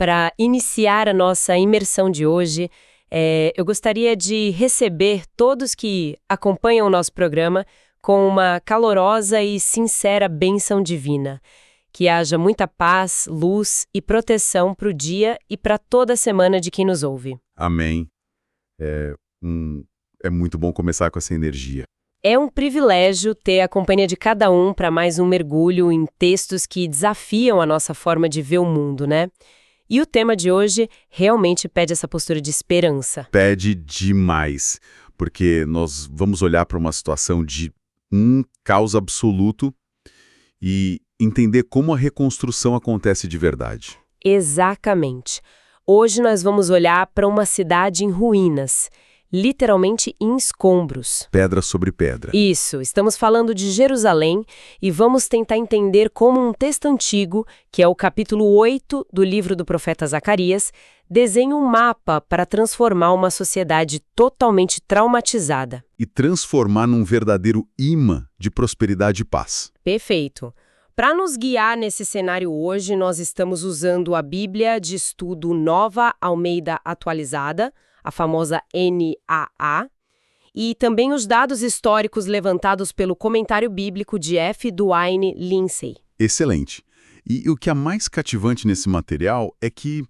Para iniciar a nossa imersão de hoje, eu gostaria de receber todos que acompanham o nosso programa com uma calorosa e sincera bênção divina. Que haja muita paz, luz e proteção para o dia e para toda a semana de quem nos ouve. Amém. É muito bom começar com essa energia. É um privilégio ter a companhia de cada um para mais um mergulho em textos que desafiam a nossa forma de ver o mundo, né? E o tema de hoje realmente pede essa postura de esperança. Pede demais, porque nós vamos olhar para uma situação de caos absoluto e entender como a reconstrução acontece de verdade. Exatamente. Hoje nós vamos olhar para uma cidade em ruínas, literalmente em escombros. Pedra sobre pedra. Isso, estamos falando de Jerusalém e vamos tentar entender como um texto antigo, que é o capítulo 8 do livro do profeta Zacarias, desenha um mapa para transformar uma sociedade totalmente traumatizada. E transformar num verdadeiro imã de prosperidade e paz. Perfeito. Para nos guiar nesse cenário hoje, nós estamos usando a Bíblia de Estudo Nova Almeida Atualizada, a famosa NAA, e também os dados históricos levantados pelo comentário bíblico de F. Duane Lindsay. Excelente. E o que é mais cativante nesse material é que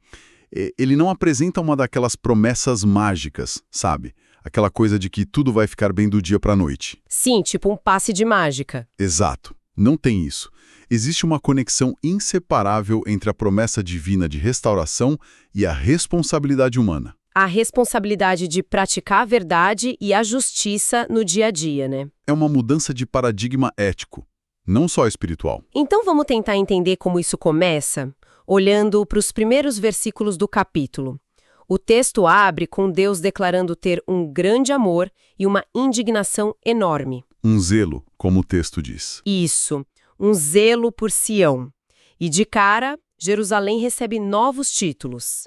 ele não apresenta uma daquelas promessas mágicas, sabe? Aquela coisa de que tudo vai ficar bem do dia para a noite. Sim, tipo um passe de mágica. Exato. Não tem isso. Existe uma conexão inseparável entre a promessa divina de restauração e a responsabilidade humana. A responsabilidade de praticar a verdade e a justiça no dia a dia, né? É uma mudança de paradigma ético, não só espiritual. Então vamos tentar entender como isso começa, olhando para os primeiros versículos do capítulo. O texto abre com Deus declarando ter um grande amor e uma indignação enorme. Um zelo, como o texto diz. Isso, um zelo por Sião. E de cara, Jerusalém recebe novos títulos.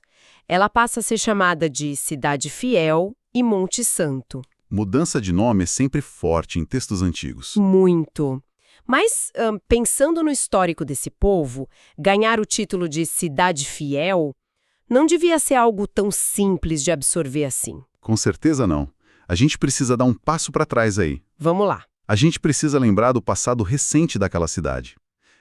Ela passa a ser chamada de Cidade Fiel e Monte Santo. Mudança de nome é sempre forte em textos antigos. Muito. Mas, pensando no histórico desse povo, ganhar o título de Cidade Fiel não devia ser algo tão simples de absorver assim. Com certeza não. A gente precisa dar um passo para trás aí. Vamos lá. A gente precisa lembrar do passado recente daquela cidade.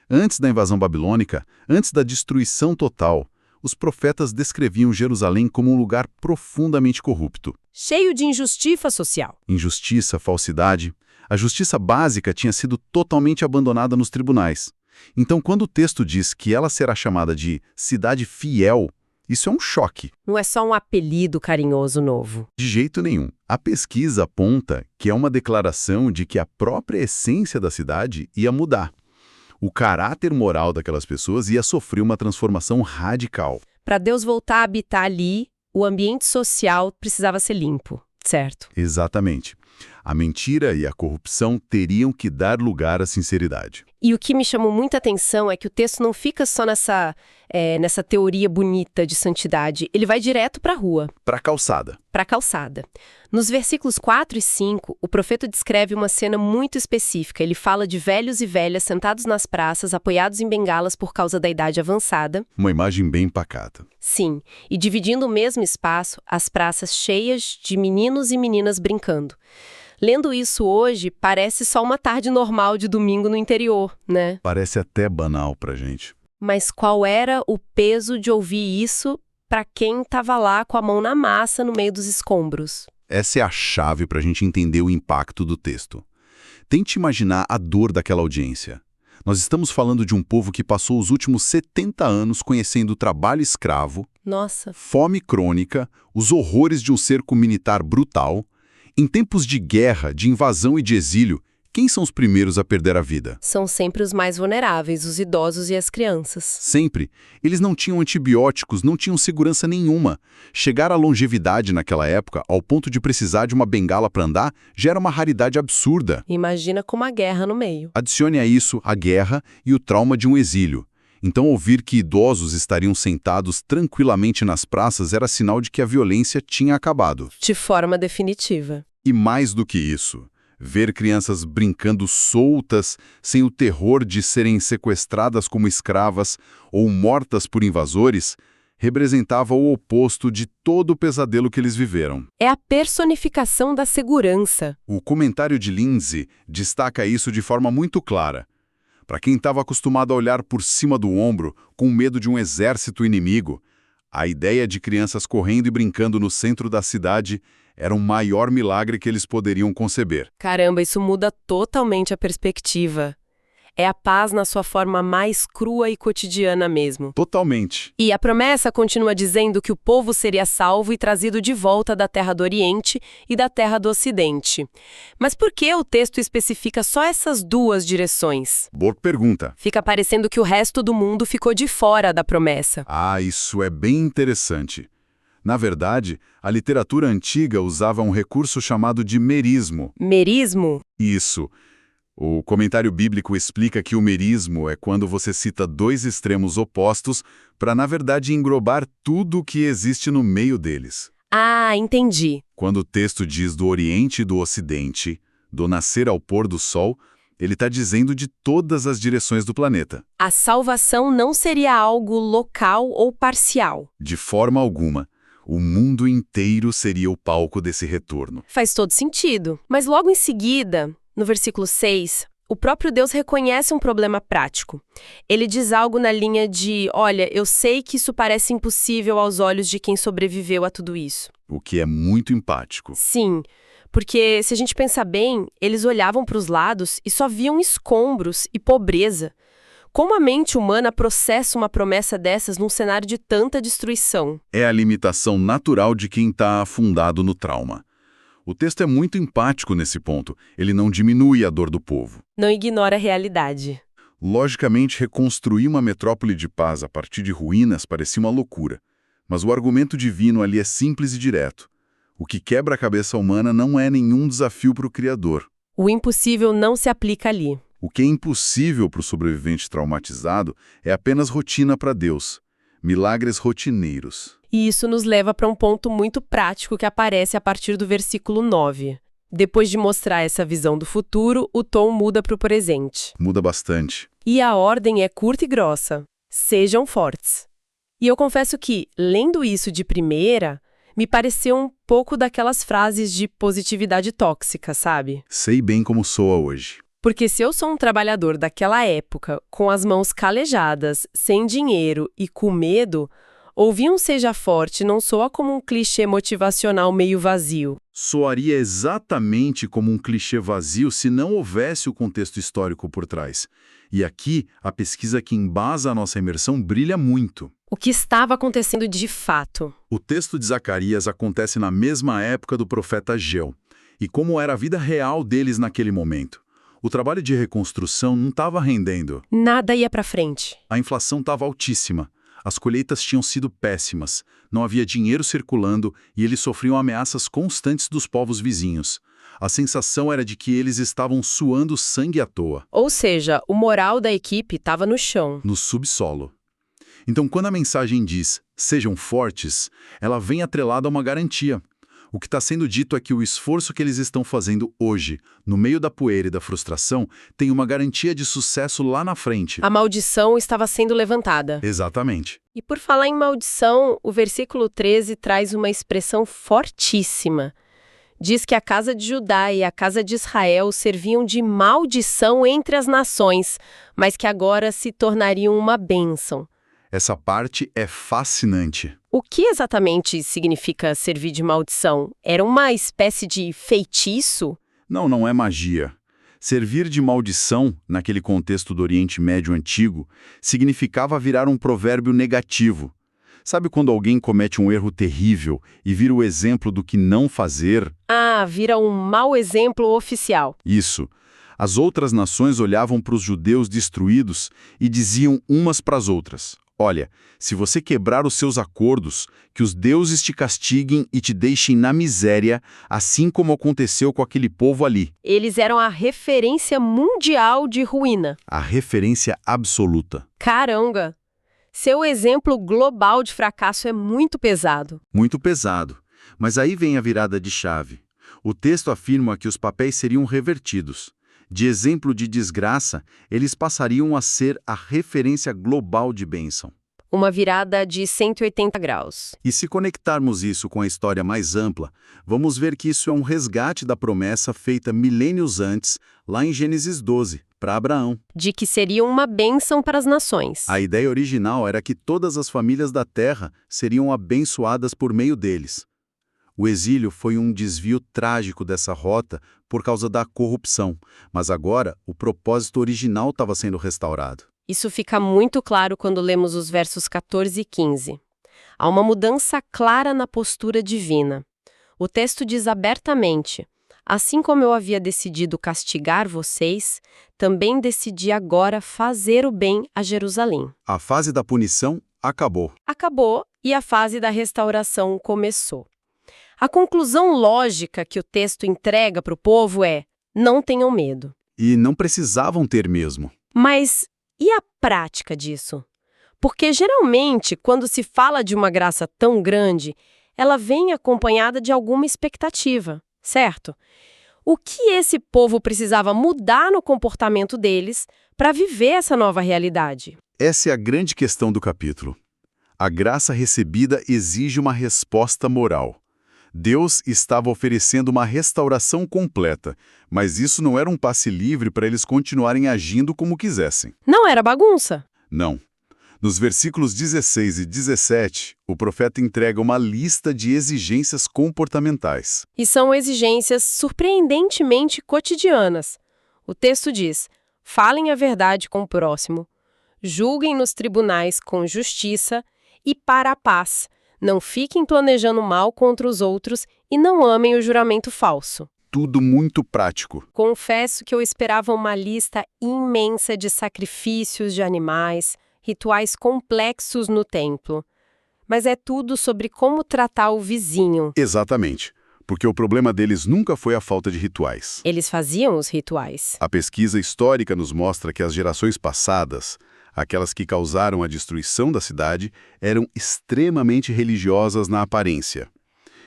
Antes da invasão babilônica, antes da destruição total, os profetas descreviam Jerusalém como um lugar profundamente corrupto. Cheio de injustiça social. Injustiça, falsidade. A justiça básica tinha sido totalmente abandonada nos tribunais. Então, quando o texto diz que ela será chamada de Cidade Fiel, isso é um choque. Não é só um apelido carinhoso novo. De jeito nenhum. A pesquisa aponta que é uma declaração de que a própria essência da cidade ia mudar. O caráter moral daquelas pessoas ia sofrer uma transformação radical. Para Deus voltar a habitar ali, o ambiente social precisava ser limpo, certo? Exatamente. A mentira e a corrupção teriam que dar lugar à sinceridade. E o que me chamou muita atenção é que o texto não fica só nessa teoria bonita de santidade. Ele vai direto para a rua. Para a calçada. Para a calçada. Nos versículos 4 e 5, o profeta descreve uma cena muito específica. Ele fala de velhos e velhas sentados nas praças, apoiados em bengalas por causa da idade avançada. Uma imagem bem pacata. Sim, e dividindo o mesmo espaço, as praças cheias de meninos e meninas brincando. Lendo isso hoje, parece só uma tarde normal de domingo no interior, né? Parece até banal pra gente. Mas qual era o peso de ouvir isso para quem estava lá com a mão na massa no meio dos escombros? Essa é a chave pra gente entender o impacto do texto. Tente imaginar a dor daquela audiência. Nós estamos falando de um povo que passou os últimos 70 anos conhecendo o trabalho escravo, Nossa, fome crônica, os horrores de um cerco militar brutal. Em tempos de guerra, de invasão e de exílio, quem são os primeiros a perder a vida? são sempre os mais vulneráveis, os idosos e as crianças. Sempre. Eles não tinham antibióticos, não tinham segurança nenhuma. Chegar à longevidade naquela época, ao ponto de precisar de uma bengala para andar, já era uma raridade absurda. Imagina com uma guerra no meio. Adicione a isso a guerra e o trauma de um exílio. Então, ouvir que idosos estariam sentados tranquilamente nas praças era sinal de que a violência tinha acabado. De forma definitiva. E mais do que isso, ver crianças brincando soltas, sem o terror de serem sequestradas como escravas ou mortas por invasores, Representava o oposto de todo o pesadelo que eles viveram. É a personificação da segurança. O comentário de Lindsay destaca isso de forma muito clara. Para quem estava acostumado a olhar por cima do ombro, com medo de um exército inimigo, a ideia de crianças correndo e brincando no centro da cidade era o maior milagre que eles poderiam conceber. Caramba, isso muda totalmente a perspectiva. É a paz na sua forma mais crua e cotidiana mesmo. Totalmente. E a promessa continua dizendo que o povo seria salvo e trazido de volta da terra do Oriente e da terra do Ocidente. Mas por que o texto especifica só essas duas direções? Boa pergunta. Fica parecendo que o resto do mundo ficou de fora da promessa. Ah, isso é bem interessante. Na verdade, a literatura antiga usava um recurso chamado de merismo. Merismo? Isso. O comentário bíblico explica que o merismo é quando você cita dois extremos opostos para, na verdade, englobar tudo o que existe no meio deles. Ah, entendi. Quando o texto diz do Oriente e do Ocidente, do nascer ao pôr do sol, ele está dizendo de todas as direções do planeta. A salvação não seria algo local ou parcial. De forma alguma. O mundo inteiro seria o palco desse retorno. Faz todo sentido. Mas logo em seguida, no versículo 6, o próprio Deus reconhece um problema prático. Ele diz algo na linha de, olha, eu sei que isso parece impossível aos olhos de quem sobreviveu a tudo isso. O que é muito empático. Sim, porque se a gente pensar bem, eles olhavam para os lados e só viam escombros e pobreza. Como a mente humana processa uma promessa dessas num cenário de tanta destruição? É a limitação natural de quem está afundado no trauma. O texto é muito empático nesse ponto. Ele não diminui a dor do povo. Não ignora a realidade. Logicamente, reconstruir uma metrópole de paz a partir de ruínas parecia uma loucura. Mas o argumento divino ali é simples e direto. O que quebra a cabeça humana não é nenhum desafio para o Criador. O impossível não se aplica ali. O que é impossível para o sobrevivente traumatizado é apenas rotina para Deus. Milagres rotineiros. E isso nos leva para um ponto muito prático que aparece a partir do versículo 9. Depois de mostrar essa visão do futuro, o tom muda para o presente. Muda bastante. E a ordem é curta e grossa. Sejam fortes. E eu confesso que, lendo isso de primeira, me pareceu um pouco daquelas frases de positividade tóxica, sabe? Sei bem como soa hoje. Porque se eu sou um trabalhador daquela época, com as mãos calejadas, sem dinheiro e com medo, ouvir um seja forte não soa como um clichê motivacional meio vazio. Soaria exatamente como um clichê vazio se não houvesse o contexto histórico por trás. E aqui, a pesquisa que embasa a nossa imersão brilha muito. O que estava acontecendo de fato? O texto de Zacarias acontece na mesma época do profeta Ageu. E como era a vida real deles naquele momento. O trabalho de reconstrução não estava rendendo. Nada ia para frente. A inflação estava altíssima. As colheitas tinham sido péssimas. Não havia dinheiro circulando e eles sofriam ameaças constantes dos povos vizinhos. A sensação era de que eles estavam suando sangue à toa. Ou seja, o moral da equipe estava no chão. No subsolo. Então, quando a mensagem diz, sejam fortes, ela vem atrelada a uma garantia. O que está sendo dito é que o esforço que eles estão fazendo hoje, no meio da poeira e da frustração, tem uma garantia de sucesso lá na frente. A maldição estava sendo levantada. Exatamente. E por falar em maldição, o versículo 13 traz uma expressão fortíssima. Diz que a casa de Judá e a casa de Israel serviam de maldição entre as nações, mas que agora se tornariam uma bênção. Essa parte é fascinante. O que exatamente significa servir de maldição? Era uma espécie de feitiço? Não é magia. Servir de maldição, naquele contexto do Oriente Médio antigo, significava virar um provérbio negativo. Sabe quando alguém comete um erro terrível e vira o exemplo do que não fazer? Ah, vira um mau exemplo oficial. Isso. As outras nações olhavam para os judeus destruídos e diziam umas para as outras: olha, se você quebrar os seus acordos, que os deuses te castiguem e te deixem na miséria, assim como aconteceu com aquele povo ali. Eles eram a referência mundial de ruína. A referência absoluta. Caramba! Seu exemplo global de fracasso é muito pesado. Muito pesado. Mas aí vem a virada de chave. O texto afirma que os papéis seriam revertidos. De exemplo de desgraça, eles passariam a ser a referência global de bênção. uma virada de 180 graus. E se conectarmos isso com a história mais ampla, vamos ver que isso é um resgate da promessa feita milênios antes, lá em Gênesis 12, para Abraão. De que seria uma bênção para as nações. A ideia original era que todas as famílias da terra seriam abençoadas por meio deles. O exílio foi um desvio trágico dessa rota por causa da corrupção, mas agora o propósito original estava sendo restaurado. Isso fica muito claro quando lemos os versos 14 e 15. Há uma mudança clara na postura divina. O texto diz abertamente: assim como eu havia decidido castigar vocês, também decidi agora fazer o bem a Jerusalém. A fase da punição acabou. Acabou e a fase da restauração começou. A conclusão lógica que o texto entrega para o povo é: não tenham medo. E não precisavam ter mesmo. Mas e a prática disso? Porque geralmente, quando se fala de uma graça tão grande, ela vem acompanhada de alguma expectativa, certo? O que esse povo precisava mudar no comportamento deles para viver essa nova realidade? Essa é a grande questão do capítulo. A graça recebida exige uma resposta moral. Deus estava oferecendo uma restauração completa, mas isso não era um passe livre para eles continuarem agindo como quisessem. Não era bagunça. Não. Nos versículos 16 e 17, o profeta entrega uma lista de exigências comportamentais. E são exigências surpreendentemente cotidianas. O texto diz: falem a verdade com o próximo, julguem nos tribunais com justiça e para a paz. Não fiquem planejando mal contra os outros e não amem o juramento falso. Tudo muito prático. Confesso que eu esperava uma lista imensa de sacrifícios de animais, rituais complexos no templo. Mas é tudo sobre como tratar o vizinho. Exatamente, porque o problema deles nunca foi a falta de rituais. Eles faziam os rituais. A pesquisa histórica nos mostra que as gerações passadas, aquelas que causaram a destruição da cidade, eram extremamente religiosas na aparência.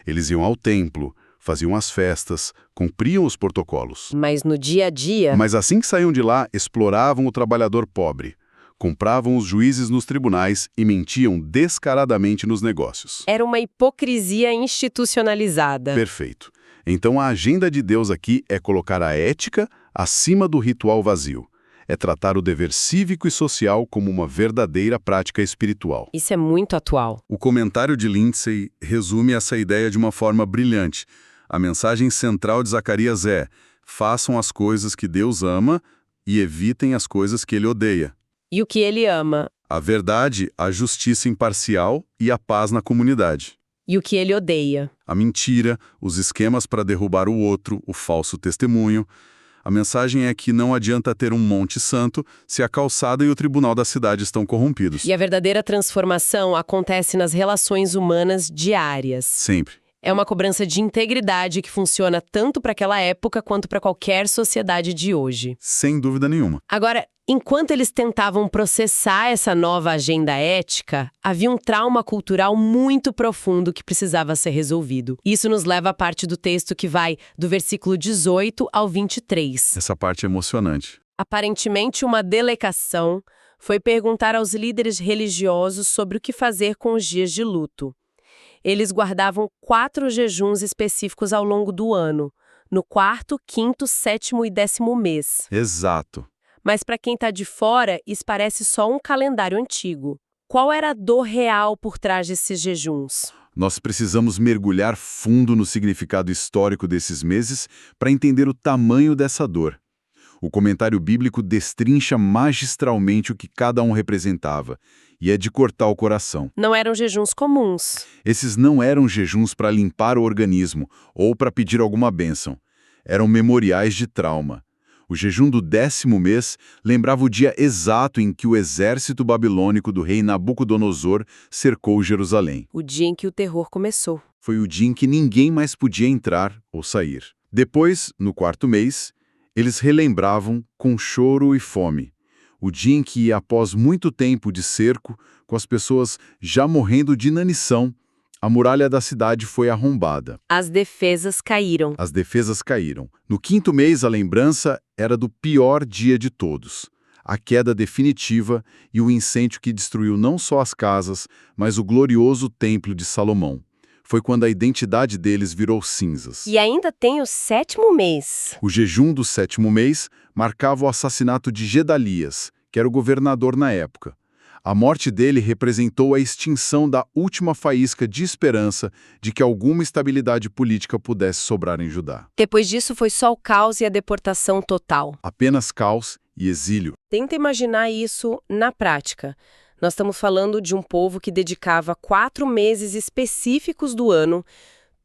Eles iam ao templo, faziam as festas, cumpriam os protocolos. Mas no dia a dia... Mas assim que saíam de lá, exploravam o trabalhador pobre, compravam os juízes nos tribunais e mentiam descaradamente nos negócios. Era uma hipocrisia institucionalizada. Perfeito. Então a agenda de Deus aqui é colocar a ética acima do ritual vazio. É tratar o dever cívico e social como uma verdadeira prática espiritual. Isso é muito atual. O comentário de Lindsay resume essa ideia de uma forma brilhante. A mensagem central de Zacarias é: façam as coisas que Deus ama e evitem as coisas que Ele odeia. E o que Ele ama? A verdade, a justiça imparcial e a paz na comunidade. E o que Ele odeia? A mentira, os esquemas para derrubar o outro, o falso testemunho. A mensagem é que não adianta ter um monte santo se a calçada e o tribunal da cidade estão corrompidos. E a verdadeira transformação acontece nas relações humanas diárias. Sempre. É uma cobrança de integridade que funciona tanto para aquela época quanto para qualquer sociedade de hoje. Sem dúvida nenhuma. Agora, enquanto eles tentavam processar essa nova agenda ética, havia um trauma cultural muito profundo que precisava ser resolvido. Isso nos leva à parte do texto que vai do versículo 18 ao 23. Essa parte é emocionante. Aparentemente, uma delegação foi perguntar aos líderes religiosos sobre o que fazer com os dias de luto. Eles guardavam 4 jejuns específicos ao longo do ano, no 4º, 5º, 7º e 10º mês. Exato. Mas para quem está de fora, isso parece só um calendário antigo. Qual era a dor real por trás desses jejuns? Nós precisamos mergulhar fundo no significado histórico desses meses para entender o tamanho dessa dor. O comentário bíblico destrincha magistralmente o que cada um representava, e é de cortar o coração. Não eram jejuns comuns. Esses não eram jejuns para limpar o organismo ou para pedir alguma bênção. Eram memoriais de trauma. O jejum do 10º mês lembrava o dia exato em que o exército babilônico do rei Nabucodonosor cercou Jerusalém. O dia em que o terror começou. Foi o dia em que ninguém mais podia entrar ou sair. Depois, no 4º mês, eles relembravam com choro e fome. O dia em que, após muito tempo de cerco, com as pessoas já morrendo de inanição, a muralha da cidade foi arrombada. As defesas caíram. As defesas caíram. No 5º mês, a lembrança era do pior dia de todos. a queda definitiva e o incêndio que destruiu não só as casas, mas o glorioso Templo de Salomão. Foi quando a identidade deles virou cinzas. E ainda tem o 7º mês. O jejum do 7º mês marcava o assassinato de Gedalias, que era o governador na época. A morte dele representou a extinção da última faísca de esperança de que alguma estabilidade política pudesse sobrar em Judá. Depois disso foi só o caos e a deportação total. Apenas caos e exílio. Tenta imaginar isso na prática. Nós estamos falando de um povo que dedicava 4 meses específicos do ano,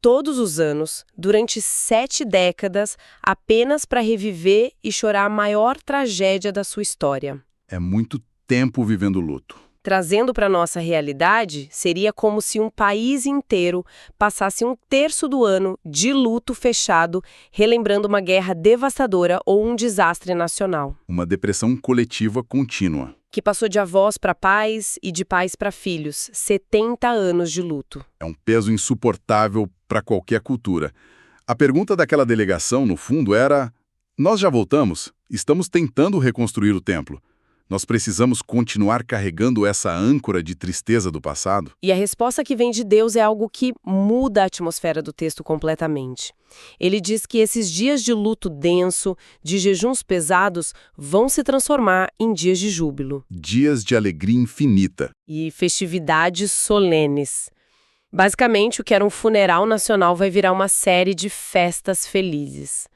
todos os anos, durante 7 décadas, apenas para reviver e chorar a maior tragédia da sua história. É muito tempo vivendo luto. Trazendo para a nossa realidade, seria como se um país inteiro passasse 1/3 do ano de luto fechado, relembrando uma guerra devastadora ou um desastre nacional. Uma depressão coletiva contínua. Que passou de avós para pais e de pais para filhos. 70 anos de luto. É um peso insuportável para qualquer cultura. A pergunta daquela delegação, no fundo, era: nós já voltamos? Estamos tentando reconstruir o templo. Nós precisamos continuar carregando essa âncora de tristeza do passado? E a resposta que vem de Deus é algo que muda a atmosfera do texto completamente. Ele diz que esses dias de luto denso, de jejuns pesados, vão se transformar em dias de júbilo. Dias de alegria infinita. E festividades solenes. Basicamente, o que era um funeral nacional vai virar uma série de festas felizes.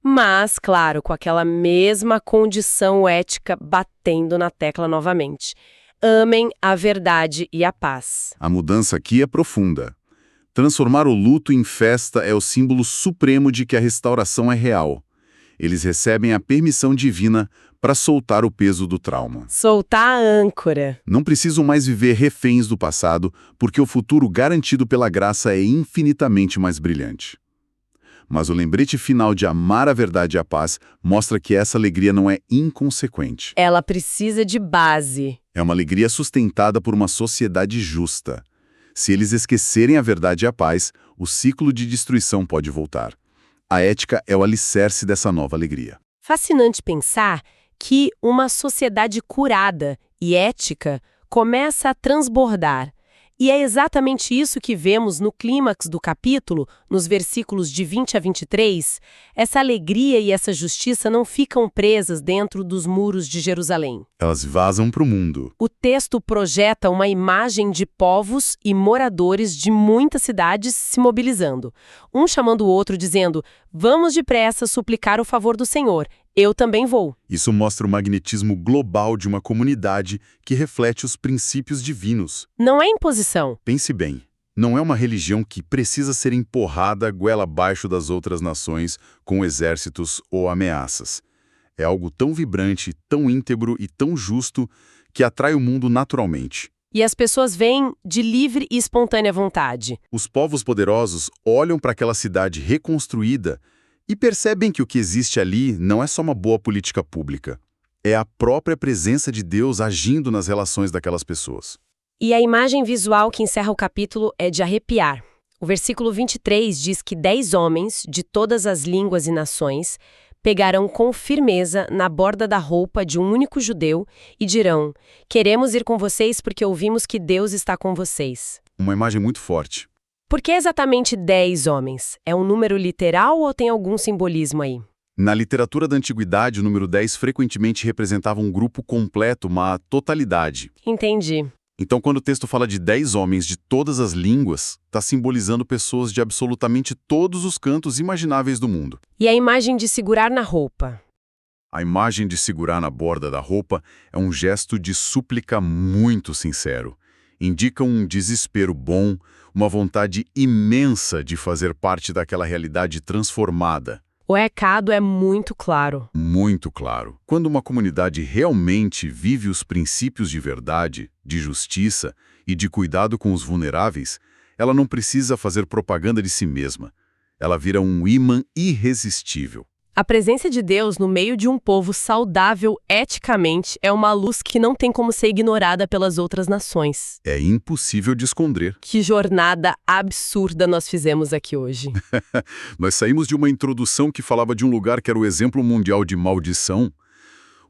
Mas, claro, com aquela mesma condição ética batendo na tecla novamente. Amem a verdade e a paz. A mudança aqui é profunda. Transformar o luto em festa é o símbolo supremo de que a restauração é real. Eles recebem a permissão divina para soltar o peso do trauma. Soltar a âncora. Não precisam mais viver reféns do passado, porque o futuro garantido pela graça é infinitamente mais brilhante. Mas o lembrete final de amar a verdade e a paz mostra que essa alegria não é inconsequente. Ela precisa de base. É uma alegria sustentada por uma sociedade justa. Se eles esquecerem a verdade e a paz, o ciclo de destruição pode voltar. A ética é o alicerce dessa nova alegria. Fascinante pensar que uma sociedade curada e ética começa a transbordar. E é exatamente isso que vemos no clímax do capítulo, nos versículos de 20 a 23. Essa alegria e essa justiça não ficam presas dentro dos muros de Jerusalém. Elas vazam para o mundo. O texto projeta uma imagem de povos e moradores de muitas cidades se mobilizando. Um chamando o outro dizendo: vamos depressa suplicar o favor do Senhor. Eu também vou. Isso mostra o magnetismo global de uma comunidade que reflete os princípios divinos. Não é imposição. Pense bem, não é uma religião que precisa ser empurrada goela abaixo das outras nações com exércitos ou ameaças. É algo tão vibrante, tão íntegro e tão justo que atrai o mundo naturalmente. E as pessoas vêm de livre e espontânea vontade. Os povos poderosos olham para aquela cidade reconstruída e percebem que o que existe ali não é só uma boa política pública. É a própria presença de Deus agindo nas relações daquelas pessoas. E a imagem visual que encerra o capítulo é de arrepiar. O versículo 23 diz que 10 homens, de todas as línguas e nações, pegarão com firmeza na borda da roupa de um único judeu e dirão: queremos ir com vocês porque ouvimos que Deus está com vocês. Uma imagem muito forte. Por que exatamente 10 homens? É um número literal ou tem algum simbolismo aí? Na literatura da antiguidade, o número 10 frequentemente representava um grupo completo, uma totalidade. Entendi. Então, quando o texto fala de 10 homens de todas as línguas, está simbolizando pessoas de absolutamente todos os cantos imagináveis do mundo. E a imagem de segurar na roupa? A imagem de segurar na borda da roupa é um gesto de súplica muito sincero. Indica um desespero bom, uma vontade imensa de fazer parte daquela realidade transformada. O recado é muito claro. Muito claro. Quando uma comunidade realmente vive os princípios de verdade, de justiça e de cuidado com os vulneráveis, ela não precisa fazer propaganda de si mesma. Ela vira um imã irresistível. A presença de Deus no meio de um povo saudável eticamente é uma luz que não tem como ser ignorada pelas outras nações. É impossível de esconder. Que jornada absurda nós fizemos aqui hoje. Nós saímos de uma introdução que falava de um lugar que era o exemplo mundial de maldição.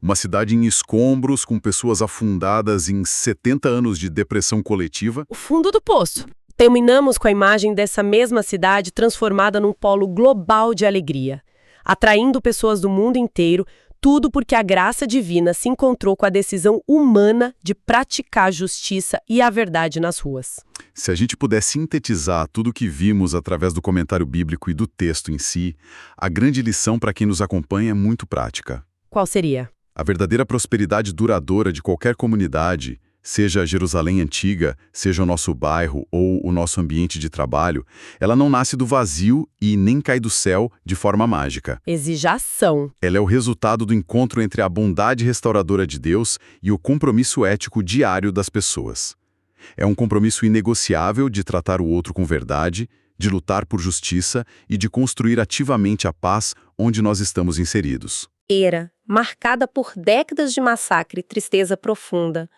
Uma cidade em escombros, com pessoas afundadas em 70 anos de depressão coletiva. O fundo do poço. Terminamos com a imagem dessa mesma cidade transformada num polo global de alegria, atraindo pessoas do mundo inteiro, tudo porque a graça divina se encontrou com a decisão humana de praticar a justiça e a verdade nas ruas. Se a gente puder sintetizar tudo o que vimos através do comentário bíblico e do texto em si, a grande lição para quem nos acompanha é muito prática. Qual seria? A verdadeira prosperidade duradoura de qualquer comunidade, seja a Jerusalém antiga, seja o nosso bairro ou o nosso ambiente de trabalho, ela não nasce do vazio e nem cai do céu de forma mágica. Exige ação. Ela é o resultado do encontro entre a bondade restauradora de Deus e o compromisso ético diário das pessoas. É um compromisso inegociável de tratar o outro com verdade, de lutar por justiça e de construir ativamente a paz onde nós estamos inseridos. Era, marcada por décadas de massacre e tristeza profunda,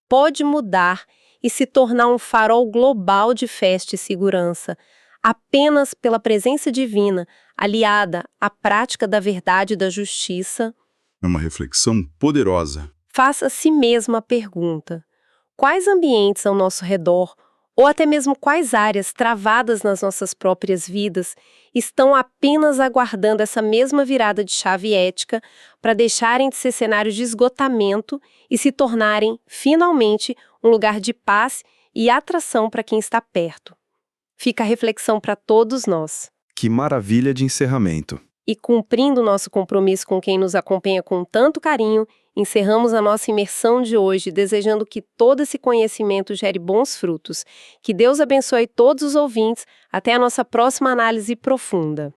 pode mudar e se tornar um farol global de festa e segurança, apenas pela presença divina, aliada à prática da verdade e da justiça. É uma reflexão poderosa. Faça a si mesma a pergunta: quais ambientes ao nosso redor, ou até mesmo quais áreas travadas nas nossas próprias vidas, estão apenas aguardando essa mesma virada de chave ética para deixarem de ser cenários de esgotamento e se tornarem, finalmente, um lugar de paz e atração para quem está perto? Fica a reflexão para todos nós. Que maravilha de encerramento! E cumprindo nosso compromisso com quem nos acompanha com tanto carinho, encerramos a nossa imersão de hoje desejando que todo esse conhecimento gere bons frutos. Que Deus abençoe todos os ouvintes. Até a nossa próxima análise profunda.